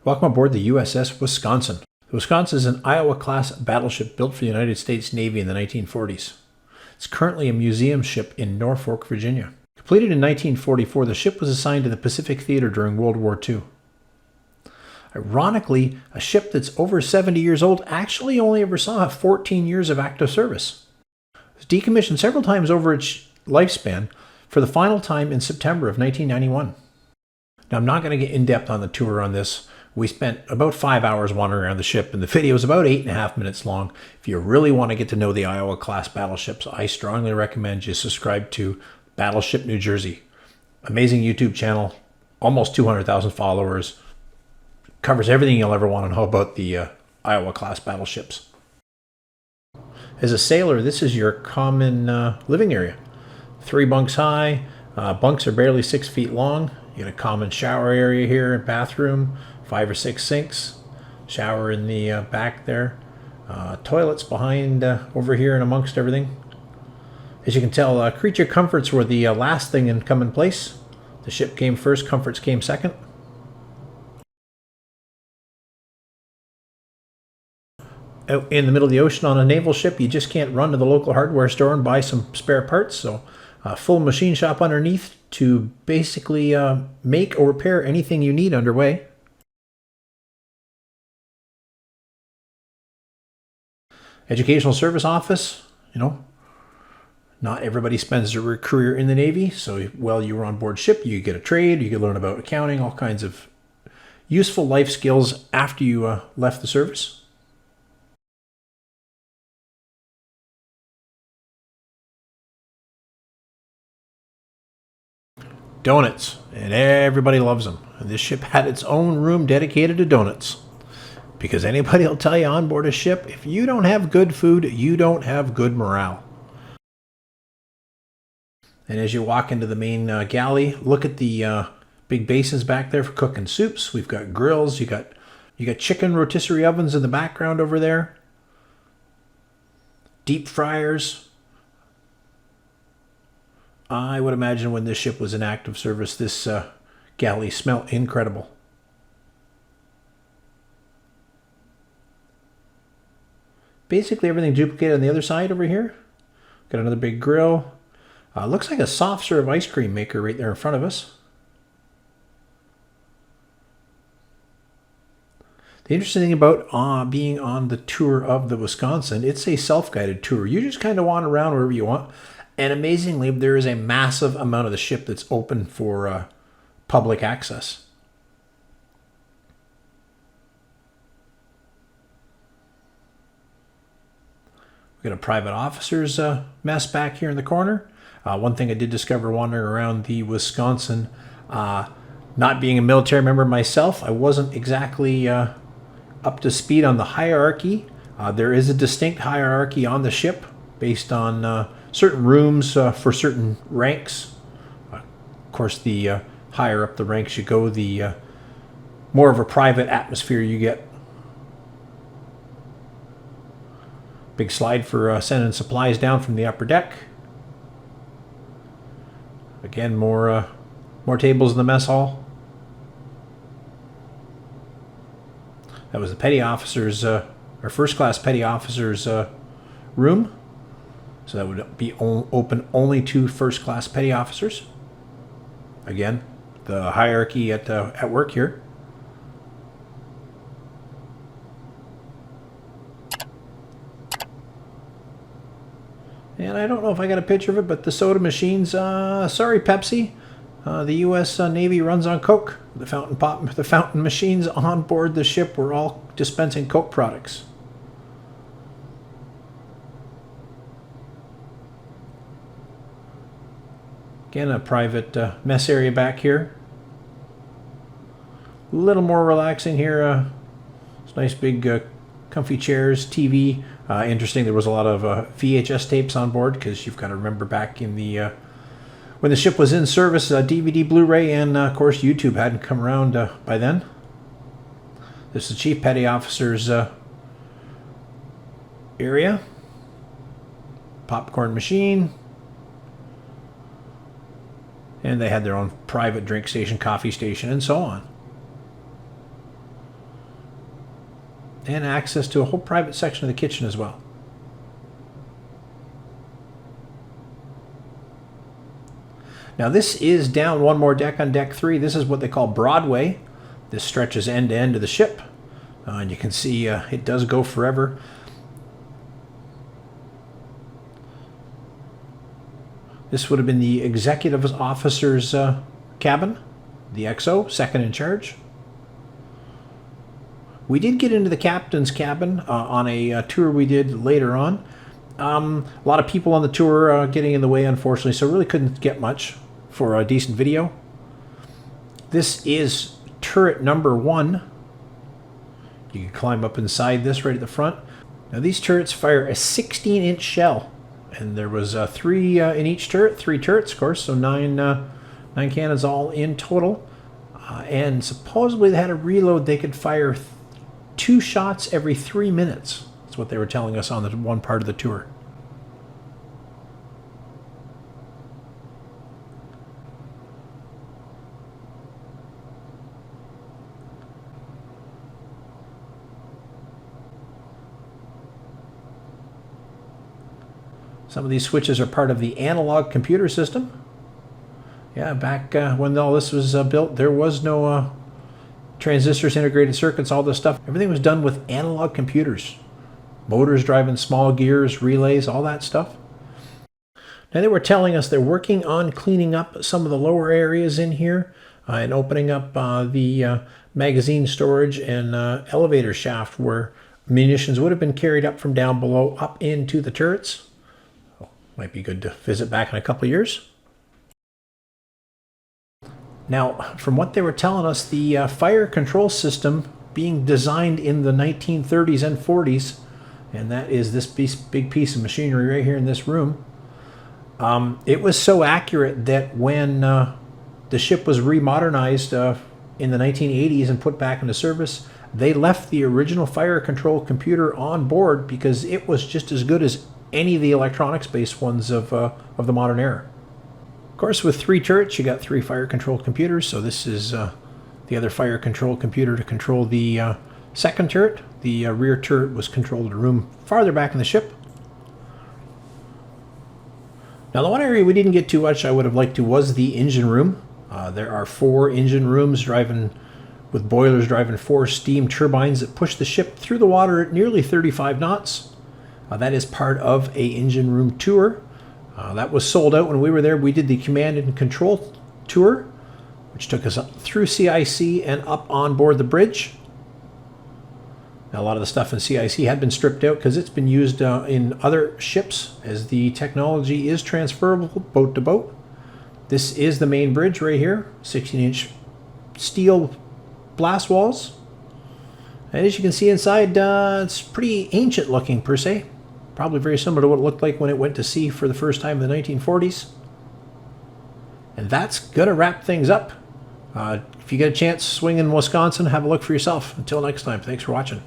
Welcome aboard the USS Wisconsin. The Wisconsin is an Iowa-class battleship built for the United States Navy in the 1940s. It's currently a museum ship in Norfolk, Virginia. Completed in 1944, the ship was assigned to the Pacific Theater during World War II. Ironically, a ship that's over 70 years old actually only ever saw 14 years of active service. It was decommissioned several times over its lifespan, for the final time in September of 1991. Now, I'm not going to get in-depth on the tour on this. We spent about 5 hours wandering around the ship, and the video is about 8.5 minutes long. If you really want to get to know the Iowa-class battleships, I strongly recommend you subscribe to Battleship New Jersey. Amazing YouTube channel, almost 200,000 followers. Covers everything you'll ever want to know about the Iowa-class battleships. As a sailor, this is your common living area. 3 bunks high. Bunks are barely 6 feet long. You got a common shower area here, bathroom, 5 or 6 sinks, shower in the back there, toilets behind over here and amongst everything. As you can tell, creature comforts were the last thing to come in place. The ship came first, comforts came second. Out in the middle of the ocean on a naval ship, you just can't run to the local hardware store and buy some spare parts, so a full machine shop underneath to basically make or repair anything you need underway. Educational service office, not everybody spends their career in the Navy, so while you were on board ship, you get a trade, you could learn about accounting, all kinds of useful life skills after you left the service. Donuts, and everybody loves them. And this ship had its own room dedicated to donuts. Because anybody will tell you on board a ship, if you don't have good food, you don't have good morale. And as you walk into the main galley, look at the big basins back there for cooking soups. We've got grills. You got chicken rotisserie ovens in the background over there. Deep fryers. I would imagine when this ship was in active service, this galley smelled incredible. Basically everything duplicated on the other side over here. Got another big grill. Looks like a soft serve ice cream maker right there in front of us. The interesting thing about being on the tour of the Wisconsin, it's a self-guided tour. You just kind of wander around wherever you want. And amazingly, there is a massive amount of the ship that's open for public access. We've got a private officer's mess back here in the corner. One thing I did discover wandering around the Wisconsin, not being a military member myself, I wasn't exactly up to speed on the hierarchy. There is a distinct hierarchy on the ship based on certain rooms for certain ranks. Of course, the higher up the ranks you go, the more of a private atmosphere you get. Big slide for sending supplies down from the upper deck. Again, more tables in the mess hall. That was the petty officers, or first class petty officers room. So that would be open only to first class petty officers. Again, the hierarchy at work here. And I don't know if I got a picture of it, but the soda machines, sorry Pepsi, the U.S. Navy runs on Coke. The fountain machines on board the ship were all dispensing Coke products. Again, a private mess area back here. A little more relaxing here. It's nice big comfy chairs, TV. Interesting, there was a lot of VHS tapes on board because you've got to remember back in the when the ship was in service, DVD, Blu-ray, and of course YouTube hadn't come around by then. This is the Chief Petty Officer's area. Popcorn machine. And they had their own private drink station, coffee station, and so on. and access to a whole private section of the kitchen as well. Now this is down one more deck on deck 3. This is what they call Broadway. This stretches end to end of the ship. And you can see it does go forever. This would have been the executive officer's cabin, the XO, second in charge. We did get into the captain's cabin on a tour we did later on. A lot of people on the tour getting in the way, unfortunately, so really couldn't get much for a decent video. This is turret number 1. You can climb up inside this right at the front. Now these turrets fire a 16-inch shell, and there was 3 in each turret, 3 turrets, of course, so 9 cannons all in total. And supposedly they had a reload. They could fire 2 shots every 3 minutes. That's what they were telling us on the one part of the tour. Some of these switches are part of the analog computer system. Yeah, back when all this was built, there was no transistors, integrated circuits, all this stuff. Everything was done with analog computers. Motors driving small gears, relays, all that stuff. Now they were telling us they're working on cleaning up some of the lower areas in here and opening up the magazine storage and elevator shaft where munitions would have been carried up from down below up into the turrets. Might be good to visit back in a couple of years. Now, from what they were telling us, the fire control system being designed in the 1930s and 40s, and that is this big piece of machinery right here in this room, it was so accurate that when the ship was remodernized in the 1980s and put back into service, they left the original fire control computer on board because it was just as good as any of the electronics-based ones of the modern era. Of course, with 3 turrets, you got 3 fire control computers. So this is the other fire control computer to control the second turret. The rear turret was controlled in a room farther back in the ship. Now, the one area we didn't get too much I would have liked to was the engine room. There are 4 engine rooms with boilers driving 4 steam turbines that push the ship through the water at nearly 35 knots. That is part of a engine room tour. That was sold out when we were there. We did the command and control tour, which took us up through CIC and up on board the bridge. Now, a lot of the stuff in CIC had been stripped out because it's been used in other ships as the technology is transferable boat to boat. This is the main bridge right here, 16-inch steel blast walls. And as you can see inside, it's pretty ancient looking per se. Probably very similar to what it looked like when it went to sea for the first time in the 1940s. And that's going to wrap things up. If you get a chance, swing in Wisconsin, have a look for yourself. Until next time, thanks for watching.